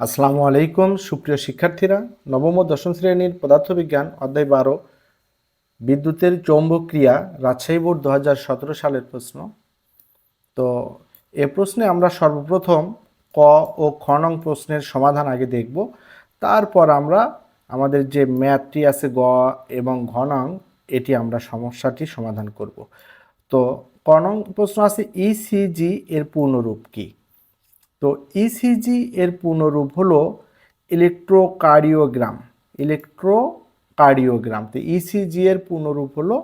আসসালামু আলাইকুম সুপ্রিয় শিক্ষার্থীরা, নবম ও দশম শ্রেণীর পদার্থবিজ্ঞান অধ্যায় 12 বিদ্যুতের চৌম্বক ক্রিয়া রাজশাহী বোর্ড 2017 সালের প্রশ্ন। তো এ প্রশ্নে আমরা সর্বপ্রথম ক ও খ নং প্রশ্নের সমাধান আগে দেখব, তারপর আমরা আমাদের যে ম্যাথটি আছে গ এবং ঘ নং, এটি আমরা সমস্যাটি সমাধান করব। তো ক নং প্রশ্ন আছে ইসিজি এর পূর্ণরূপ কি? তো ইসিজি এর পূর্ণরূপ হলো ইলেকট্রোকার্ডিওগ্রাম। তো ইসিজি এর পূর্ণরূপ হলো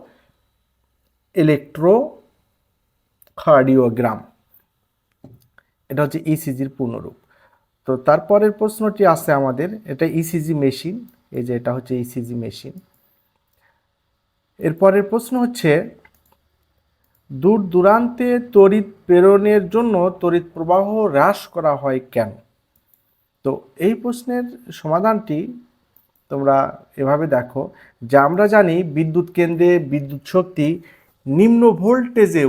ইলেকট্রোকার্ডিওগ্রাম। এটা হচ্ছে ইসিজির পূর্ণরূপ। তো তারপরের প্রশ্নটি আছে আমাদের, এটা ইসিজি মেশিন। এই যে এটা হচ্ছে ইসিজি মেশিন। এরপরের প্রশ্ন হচ্ছে দূর দূরান্তে তড়িৎ প্রেরণের জন্য তড়িৎ প্রবাহ হ্রাস করা হয় কেন? তো এই প্রশ্নের সমাধানটি তোমরা এভাবে দেখো যে আমরা জানি বিদ্যুৎ কেন্দ্রে বিদ্যুৎ শক্তি নিম্ন ভোল্টেজে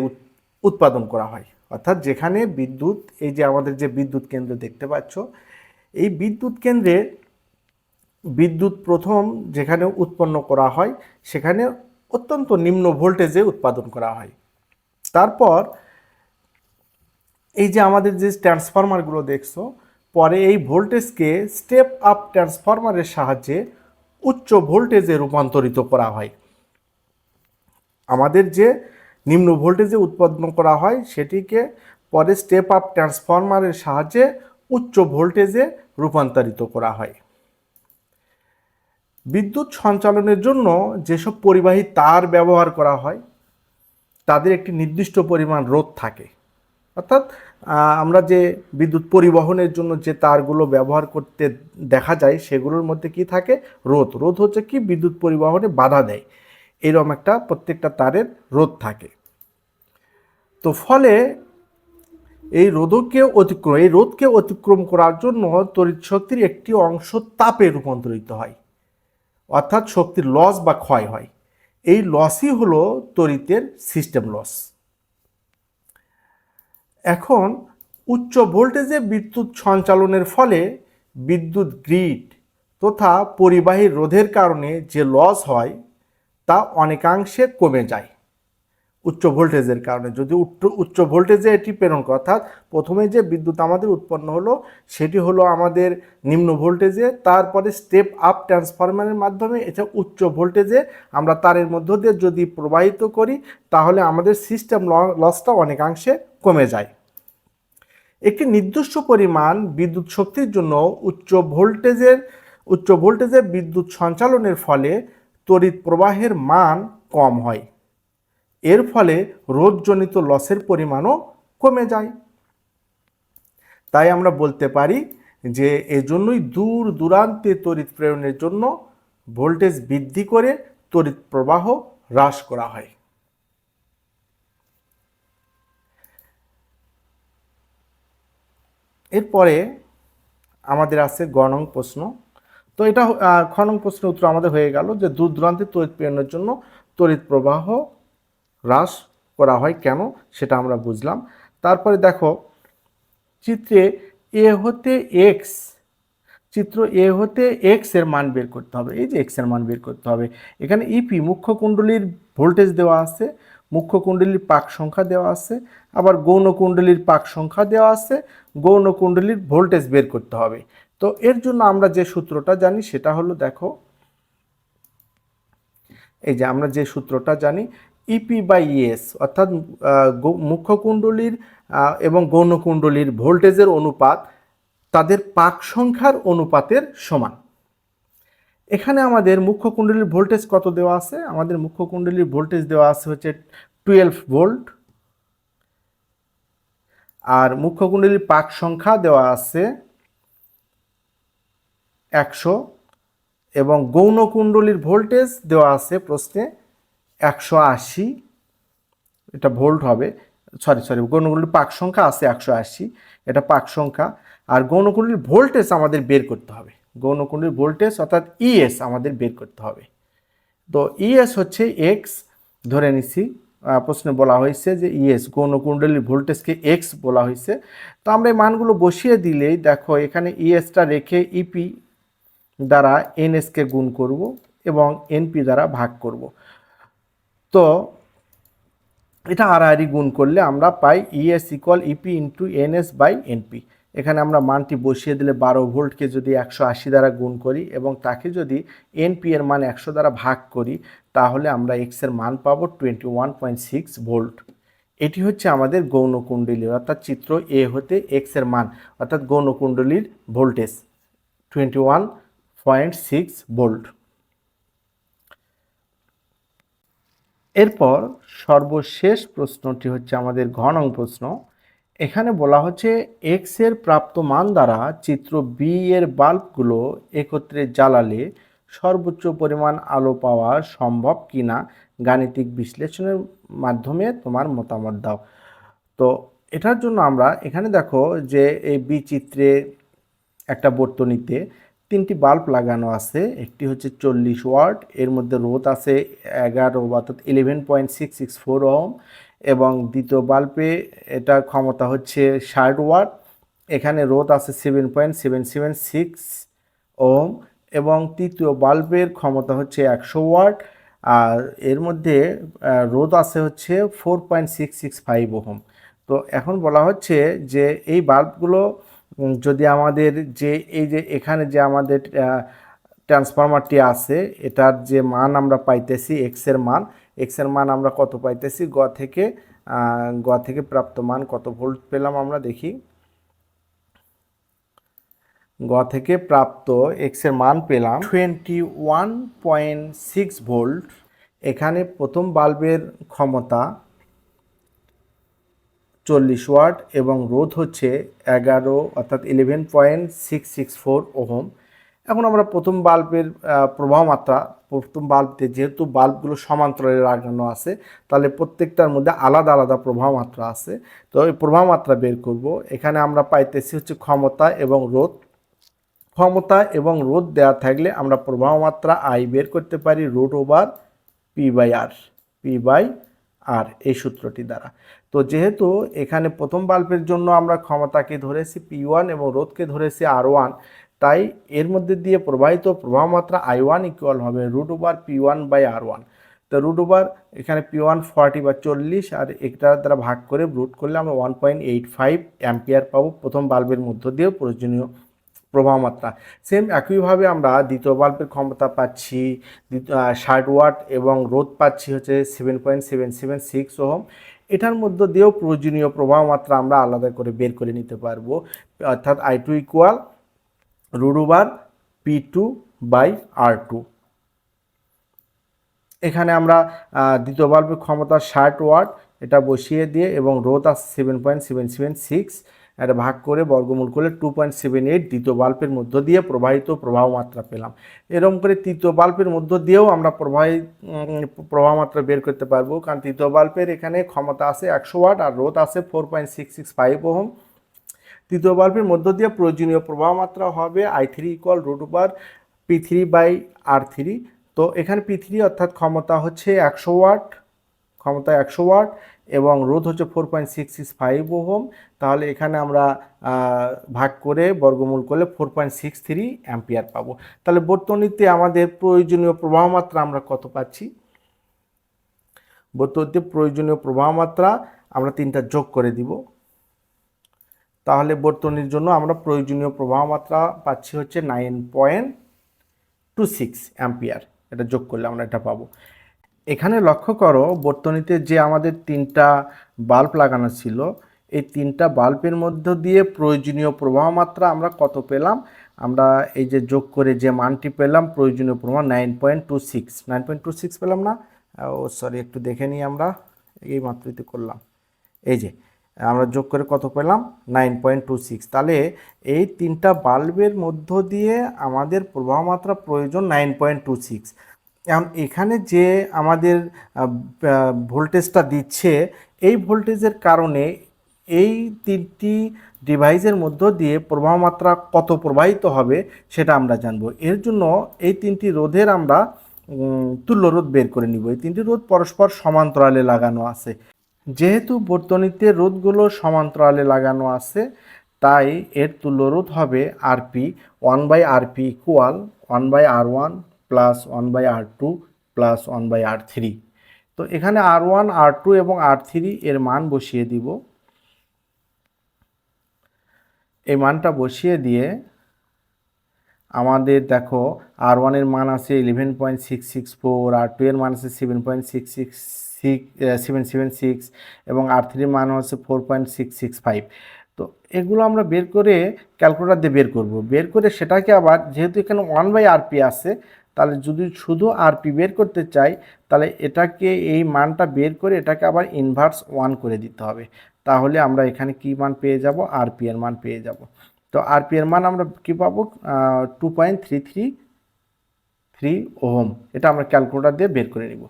উৎপাদন করা হয়, অর্থাৎ যেখানে বিদ্যুৎ, এই যে আমাদের যে বিদ্যুৎ কেন্দ্র দেখতে পাচ্ছ, এই বিদ্যুৎ কেন্দ্রে বিদ্যুৎ প্রথম যেখানে উৎপন্ন করা হয় সেখানে অত্যন্ত নিম্ন ভোল্টেজে উৎপাদন করা হয়। তারপর এই যে আমাদের যে ট্রান্সফরমারগুলো দেখছো, পরে এই ভোল্টেজকে স্টেপ আপ ট্রান্সফরমারের সাহায্যে উচ্চ ভোল্টেজে রূপান্তরিত করা হয়। আমাদের যে নিম্ন ভোল্টেজে উৎপন্ন করা হয় সেটিকে পরে স্টেপ আপ ট্রান্সফরমারের সাহায্যে উচ্চ ভোল্টেজে রূপান্তরিত করা হয়। বিদ্যুৎ সঞ্চালনের জন্য যেসব পরিবাহী তার ব্যবহার করা হয় তাদের একটি নির্দিষ্ট পরিমাণ রোধ থাকে, অর্থাৎ আমরা যে বিদ্যুৎ পরিবহনের জন্য যে তারগুলো ব্যবহার করতে দেখা যায় সেগুলোর মধ্যে কি থাকে? রোধ হচ্ছে কি বিদ্যুৎ পরিবহনে বাধা দেয়, এরকম একটা প্রত্যেকটা তারের রোধ থাকে। তো ফলে এই রোধকে অতিক্রম করার জন্য তড়িৎ শক্তির একটি অংশ তাপে রূপান্তরিত হয়, অর্থাৎ শক্তির লস বা ক্ষয় হয়। এই লসই হলো তড়িতের সিস্টেম লস। এখন উচ্চ ভোল্টেজে বিদ্যুৎ সঞ্চালনের ফলে বিদ্যুৎ গ্রিড তথা পরিবাহী রোধের কারণে যে লস হয় তা অনেকাংশে কমে যায় উচ্চ ভোল্টেজের কারণে। যদি উচ্চ ভোল্টেজে এটি প্রেরণ করে, অর্থাৎ প্রথমে যে বিদ্যুৎ আমাদের উৎপন্ন হলো সেটি হলো আমাদের নিম্ন ভোল্টেজে, তারপরে স্টেপ আপ ট্রান্সফরমারের মাধ্যমে এটা উচ্চ ভোল্টেজে আমরা তারের মধ্য দিয়ে যদি প্রবাহিত করি তাহলে আমাদের সিস্টেম লসটা অনেকাংশে কমে যায়। একটি নির্দিষ্ট পরিমাণ বিদ্যুৎ শক্তির জন্য উচ্চ ভোল্টেজে বিদ্যুৎ সঞ্চালনের ফলে তড়িৎ প্রবাহের মান কম হয়। এর ফলে রোধজনিত লসের পরিমাণও কমে যায়। তাই আমরা বলতে পারি যে এজন্যই দূর দূরান্তে তড়িৎ প্রেরণের জন্য ভোল্টেজ বৃদ্ধি করে তড়িৎ প্রবাহ হ্রাস করা হয়। এরপরে আমাদের আছে গ নং প্রশ্ন। তো এটা খ নং প্রশ্নের উত্তর আমাদের হয়ে গেল যে দূর দূরান্তে তড়িৎ প্রেরণের জন্য তড়িৎ প্রবাহ হ্রাস করা হয় কেন, সেটা আমরা বুঝলাম। তারপরে দেখো চিত্রে এ হতে এক্স এর মান বের করতে হবে। এই যে এক্স এর মান বের করতে হবে। এখানে ইপি মুখ্য কুণ্ডলীর ভোল্টেজ দেওয়া আছে, মুখ্য কুণ্ডলীর পাক সংখ্যা দেওয়া আছে, আবার গৌণ কুণ্ডলীর পাক সংখ্যা দেওয়া আছে, গৌণ কুণ্ডলীর ভোল্টেজ বের করতে হবে। তো এর জন্য আমরা যে সূত্রটা জানি সেটা হলো, দেখো এই যে আমরা যে সূত্রটা জানি ইপি বাই ইএস, অর্থাৎ মুখ্য কুণ্ডলীর এবং গৌণ কুণ্ডলীর ভোল্টেজের অনুপাত তাদের পাক সংখ্যার অনুপাতের সমান। এখানে আমাদের মুখ্য কুণ্ডলীর ভোল্টেজ কত দেওয়া আছে? আমাদের মুখ্য কুণ্ডলীর ভোল্টেজ দেওয়া আছে হচ্ছে 12 ভোল্ট, আর মুখ্য কুণ্ডলীর পাক সংখ্যা দেওয়া আছে 100, এবং গৌণ কুণ্ডলীর ভোল্টেজ দেওয়া আছে প্রশ্নে 180, এটা ভোল্ট হবে, সরি গৌণ কুণ্ডলীর পাক সংখ্যা আছে 180, এটা পাক সংখ্যা। আর গৌণ কুণ্ডলীর ভোল্টেজ আমাদের বের করতে হবে, গৌণ কুণ্ডলীর ভোল্টেজ অর্থাৎ ইএস আমাদের বের করতে হবে। তো ইএস হচ্ছে এক্স ধরে নিছি, প্রশ্নে বলা হয়েছে যে ইএস গৌণকুণ্ডলীর ভোল্টেজকে এক্স বলা হয়েছে। তো আমরা এই মানগুলো বসিয়ে দিলেই দেখো এখানে ইএসটা রেখে ইপি দ্বারা এনএসকে গুণ করব এবং এনপি দ্বারা ভাগ করব। তো এটা আড়াআড়ি গুণ করলে আমরা পাই ES equal EP into NS by NP. এখানে আমরা মানটি বসিয়ে দিলে 12 ভোল্টকে যদি 180 দ্বারা গুণ করি এবং তাকে যদি এনপি এর মান 100 দ্বারা ভাগ করি তাহলে আমরা এক্স এর মান পাবো 21.6 ভোল্ট। এটি হচ্ছে আমাদের গৌণকুণ্ডলীর অর্থাৎ চিত্র এ হতে এক্স এর মান অর্থাৎ গৌণকুণ্ডলীর ভোল্টেজ 21.6 ভোল্ট। এরপর সর্বশেষ প্রশ্নটি হচ্ছে আমাদের ঘ নং প্রশ্ন। এখানে বলা হচ্ছে এক্স এর প্রাপ্ত মান দ্বারা চিত্র বি এর বাল্বগুলো একত্রে জ্বালালে সর্বোচ্চ পরিমাণ আলো পাওয়া সম্ভব কিনা গাণিতিক বিশ্লেষণের মাধ্যমে তোমার মতামত দাও। তো এটার জন্য আমরা এখানে দেখো যে এই বি চিত্রে একটা বর্তনীতে 3টি বাল্ব লাগানো আছে। একটি হচ্ছে 40 ওয়াট, এর মধ্যে রোধ আছে 11 অর্থাৎ 11.664 ওহম এবং দ্বিতীয় বাল্বে এটার ক্ষমতা হচ্ছে 60 ওয়াট, এখানে রোধ আছে 7.776 ওহম এবং তৃতীয় বাল্বের ক্ষমতা হচ্ছে 100 ওয়াট আর এর মধ্যে রোধ আছে হচ্ছে 4.665 ওহম। তো এখন বলা হচ্ছে যে এই বাল্বগুলো যদি আমাদের যে এই যে এখানে যে আমাদের ট্রান্সফরমারটি আছে এটার যে মান আমরা পাইতেছি এক্স এর মান আমরা কত পাইতেছি গ থেকে প্রাপ্ত মান কত ভোল্ট পেলাম আমরা দেখি। গ থেকে প্রাপ্ত এক্স এর মান পেলাম 21.6 ভোল্ট। এখানে প্রথম বাল্বের ক্ষমতা 40 ওয়াট এবং রোধ হচ্ছে 11 অর্থাৎ 11.664 ওহম। এখন আমরা প্রথম বাল্বের প্রবাহ মাত্রা, প্রথম বাল্বতে যেহেতু বাল্বগুলো সমান্তরালে লাগানো আছে তাহলে প্রত্যেকটার মধ্যে আলাদা আলাদা প্রবাহ মাত্রা আছে। তো এই প্রবাহ মাত্রা বের করব। এখানে আমরা পাইতেছি হচ্ছে ক্ষমতা এবং রোধ। ক্ষমতা এবং রোধ দেওয়া থাকলে আমরা প্রবাহ মাত্রা আই বের করতে পারি √P/R এই সূত্রটি দ্বারা। তো যেহেতু এখানে প্রথম বাল্বের জন্য আমরা ক্ষমতাকে ধরেছি P1 এবং রোধকে ধরেছি R1, তাই এর মধ্যে দিয়ে প্রবাহিত প্রবাহ মাত্রা I1 ইকুয়াল হবে √P1/R1। তো এখানে P1 40 বা 40 আর এটার দ্বারা ভাগ করে রুট করলে আমরা 1.85 অ্যাম্পিয়ার পাবো প্রথম বাল্বের মধ্য দিয়ে প্রয়োজনীয় প্রবাহ মাত্রা। সেম একইভাবে আমরা দ্বিতীয় বাল্বের ক্ষমতা পাচ্ছি 60 ওয়াট এবং রোধ পাচ্ছি হচ্ছে 7.776 ওহম। এটার মধ্য দিয়েও প্রয়োজনীয় প্রবাহ মাত্রা আমরা আলাদা করে বের করে নিতে পারবো, অর্থাৎ I2 ইকুয়াল √P2/R2। এখানে আমরা দ্বিতীয় বাল্বের ক্ষমতা 60 ওয়াট এটা বসিয়ে দিয়ে এবং রোধ আছে 7.776 এটা ভাগ করে বর্গমূল করলে 2.78 দ্বিতীয় বাল্বের মধ্য দিয়ে প্রবাহিত প্রবাহ মাত্রা পেলাম। এরকম করে তৃতীয় বাল্বের মধ্য দিয়েও আমরা প্রবাহ মাত্রা বের করতে পারবো, কারণ তৃতীয় বাল্বের এখানে ক্ষমতা আছে 100 ওয়াট আর রোধ আছে 4.665 ওহম। তৃতীয় বাল্বের মধ্য দিয়ে প্রয়োজনীয় প্রবাহ মাত্রা হবে I3 ইকুয়াল √P3/R3। তো এখানে P3 অর্থাৎ ক্ষমতা হচ্ছে 100 ওয়াট এবং রোধ হচ্ছে 4.665 ওহম। তাহলে এখানে আমরা ভাগ করে বর্গমূল করলে 4.63 অ্যাম্পিয়ার পাবো। তাহলে বর্তনীতে আমাদের প্রয়োজনীয় প্রবাহ মাত্রা আমরা কত পাচ্ছি? বর্তনীতে প্রয়োজনীয় প্রবাহ মাত্রা আমরা 3টা যোগ করে দিব। তাহলে বর্তনীর জন্য আমরা প্রয়োজনীয় প্রবাহ মাত্রা পাচ্ছি হচ্ছে 9.26 অ্যাম্পিয়ার। এটা যোগ করলে আমরা এটা পাবো। এখানে লক্ষ্য করো বর্তনীতে যে আমাদের 3টা বাল্ব লাগানো ছিল এই 3টা বাল্বের মধ্য দিয়ে প্রয়োজনীয় প্রবাহ মাত্রা আমরা কত পেলাম? আমরা এই যে যোগ করে যে মানটি পেলাম প্রয়োজনীয় প্রবাহ 9.26 পেলাম না? সরি, একটু দেখে নিই, আমরা এই মাত্রাতে করলাম। এই যে আমরা যোগ করে কত পেলাম? 9.26। তাহলে এই 3টা বাল্বের মধ্য দিয়ে আমাদের প্রবাহ মাত্রা প্রয়োজন 9.26। এখন এখানে যে আমাদের ভোল্টেজটা দিচ্ছে এই ভোল্টেজের কারণে এই 3টি ডিভাইসের মধ্য দিয়ে প্রবাহ মাত্রা কত প্রবাহিত হবে সেটা আমরা জানবো। এর জন্য এই 3টি রোধের আমরা তুল্য রোধ বের করে নিব। এই তিনটি রোধ পরস্পর সমান্তরালে লাগানো আছে। যেহেতু বর্তনীতে রোধগুলো সমান্তরালে লাগানো আছে, তাই এর তুল্য রোধ হবে RP. 1/RP equal 1/R1 plus 1/R2 plus 1/R3। তো এখানে R1, R2 এবং R3 এর মান বসিয়ে দিব। এই মানটা বসিয়ে দিয়ে আমাদের দেখো R1 এর মান আছে 11.664, R2 এর মান আছে 7.666 এবং R3 এর মান হচ্ছে 4.665। তো এগুলো আমরা বের করে ক্যালকুলেটর দিয়ে বের করব। বের করে সেটাকে আবার, যেহেতু এখানে 1/RP আছে, তাহলে যদি শুধু আরপি বের করতে চাই, তাহলে এটাকে, এই মানটা বের করে এটাকে আবার ইনভার্স 1 করে দিতে হবে। তাহলে আমরা এখানে কি মান পেয়ে যাব? আরপি এর মান পেয়ে যাব। তো আরপি এর মান আমরা কি পাবো? 2.333 ওহম। এটা আমরা ক্যালকুলেটর দিয়ে বের করে নিব।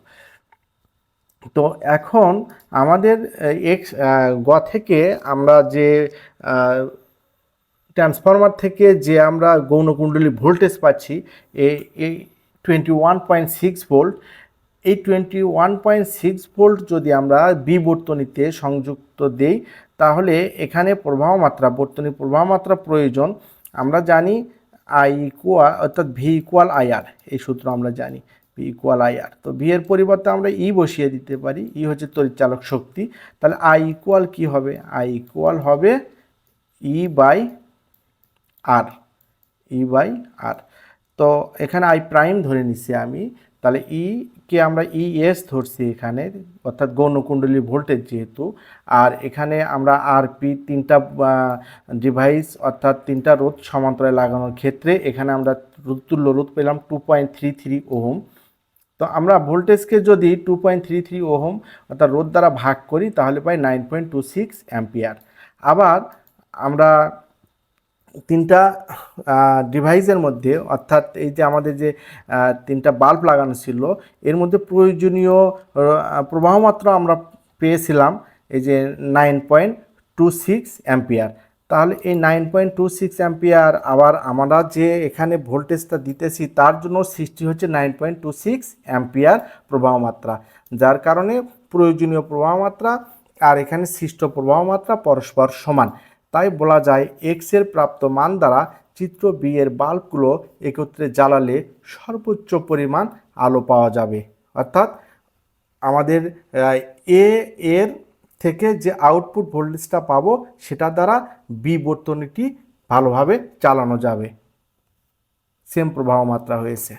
তো এখন আমাদের গ থেকে আমরা যে ট্রান্সফরমার থেকে যে আমরা গৌণকুণ্ডলী ভোল্টেজ পাচ্ছি, এই 21.6 ভোল্ট, এই 21.6 ভোল্ট যদি আমরা বি বর্তনীতে সংযুক্ত দেই, তাহলে এখানে প্রবাহ মাত্রা, বর্তনী প্রবাহ মাত্রা প্রয়োজন। আমরা জানি আই ইকুয়াল, অর্থাৎ ভি ইকুয়াল আইআর, এই সূত্র আমরা জানি, ভি ইকুয়াল আইআর। তো ভি এর পরিবর্তে আমরা ই বসিয়ে দিতে পারি। ই হচ্ছে তড়িৎচালক শক্তি। তাহলে আই ইকুয়াল কি হবে? আই ইকুয়াল হবে E by R, E by আর। তো এখানে আই প্রাইম ধরে নিচ্ছি আমি, তাহলে ই কে আমরা ইএস ধরছি এখানে, অর্থাৎ গৌণকুণ্ডলী ভোল্টেজ যেহেতু। আর এখানে আমরা আরপি, তিনটা ডিভাইস অর্থাৎ তিনটা রোধ সমান্তরালে লাগানোর ক্ষেত্রে এখানে আমরা তুল্য রোধ পেলাম 2.33 ওহম। তো আমরা ভোল্টেজকে যদি 2.33 ওহম অর্থাৎ রোধ দ্বারা ভাগ করি, তাহলে পাই 9.26 অ্যাম্পিয়ার। আবার আমরা তিনটা ডিভাইসের মধ্যে, অর্থাৎ এই যে আমাদের যে তিনটা বাল্ব লাগানো ছিল, এর মধ্যে প্রয়োজনীয় প্রবাহ মাত্রা আমরা পেয়েছিলাম এই যে 9.26 অ্যাম্পিয়ার। তাহলে এই 9.26 অ্যাম্পিয়ার, আবার আমরা যে এখানে ভোল্টেজটা দিতেছি তার জন্য সৃষ্টি হচ্ছে 9.26 অ্যাম্পিয়ার প্রবাহ মাত্রা, যার কারণে প্রয়োজনীয় প্রবাহ মাত্রা আর এখানে সৃষ্ট প্রবাহ মাত্রা পরস্পর সমান। তাই বলা যায় এক্স এর প্রাপ্ত মান দ্বারা চিত্র বি এর বাল্বগুলো একত্রে জ্বালালে সর্বোচ্চ পরিমাণ আলো পাওয়া যাবে। অর্থাৎ আমাদের এ এর থেকে যে আউটপুট ভোল্টেজটা পাবো, সেটা দ্বারা বি বর্তনীটি ভালোভাবে চালানো যাবে। সেম প্রবাহ মাত্রা হয়েছে।